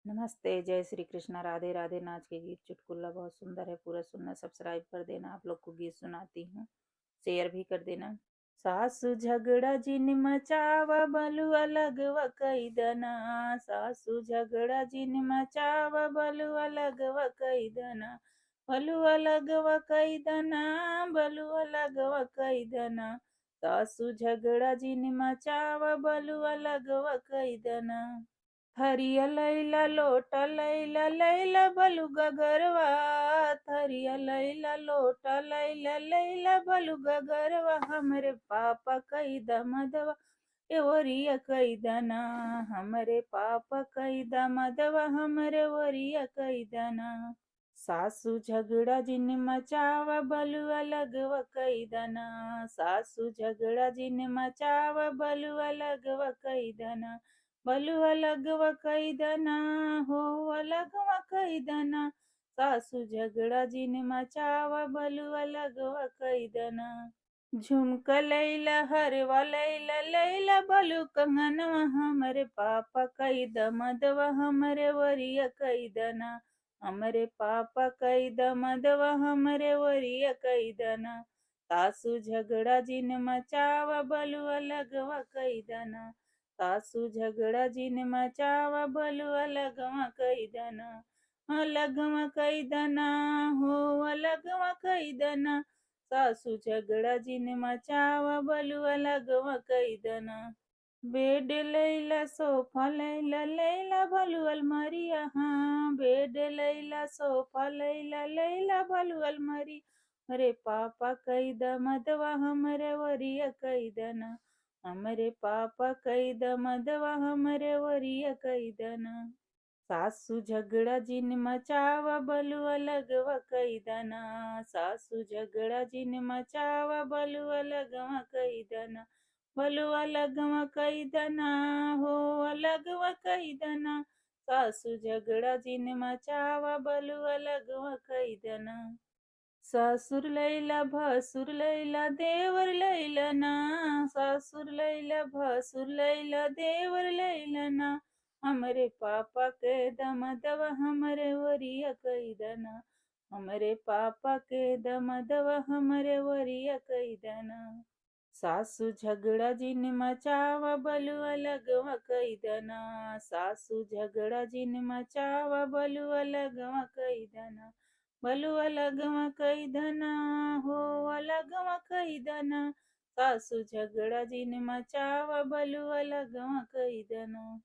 नमस्ते, जय श्री कृष्णा, राधे राधे। नाच के गीत चुटकुला बहुत सुंदर है, पूरा सुनना, सब्सक्राइब कर देना। आप लोग को गीत सुनाती हूँ, शेयर भी कर देना। सासु झगड़ा जिन मचावा बलुआ लगवा कई दना। सासु झगड़ा जिन मचावा बलुआ लगवा कई दना। बलुआ लगवा कई दना। बलुआ लगवा कई दना। सासु झगड़ा जिन मचावा बलुआ लगवा कई दना। थरिया लैला लोटा लैला लैला बलुगा गरवा। थरिया लैला लोटा लैला लैला बलुगा गरवा। हमरे पापा कई दमदवा एवरिया कई दना। हमरे पापा कई दमदवा हमरे वरिया कई दना। सासु झगड़ा जिन मचावा बलुआ लगवा कई दना। सासु झगड़ा जिन मचावा बलुआ लगवा कई दना। बलुआ लगवा कई दना। हो लगवा कई दना। सासु झगड़ा जिन मचावा बलुआ लगवा कई दना। झुमका लैला हरवा लैला लैला बलु कंगनवा। हमरे पापा कई दमदवा हमरे वरिया कई दना। हमरे पापा कई दमदवा हमरे वरिया कई दना। सासु झगड़ा जिन मचावा बलुआ लगवा कई दना। सासु झगड़ा जिन मचावा बलुआ लगवा कई दना। लगवा कई दना। हो लगवा कई दना। सासु झगड़ा जिन मचावा बलुआ लगवा कई दना। बेड लैला सोफा लैला लैला भलु अलमारिया। हाँ बेड लैला सोफा लैला लैला भलु अलमारी। अरे पापा कई दमदवा हमरे वरिया कई दना। हमरे पापा कई दमदवा हमरे वरिया कई दना। सासु झगड़ा जिन मचावा बलुआ लगवा कई दना। सासु झगड़ा जिन मचावा बलुआ लगवा कई दना। बलुआ लगवा कई दना। हो लगवा कई दना। सासु झगड़ा जिन मचावा बलुआ लगवा कई दना। ससुर लैला भसुर लैला देवर लैला ना। ससुर लैला भसुर लैला देवर लैला ना। हमरे पापा के दमदवा हमरे वरिया कई दना। हमरे पापा के दमदवा हमरे वरिया कई दना। सासु झगड़ा जिन मचावा बलुआ लगवा कई दना। सासु झगड़ा जिन मचावा बलुआ लगवा कई दना। बलुआ लगवा कई दना। हो लगवा कई दना। सासु झगड़ा जिन मचावा बलुआ लगवा कई दना।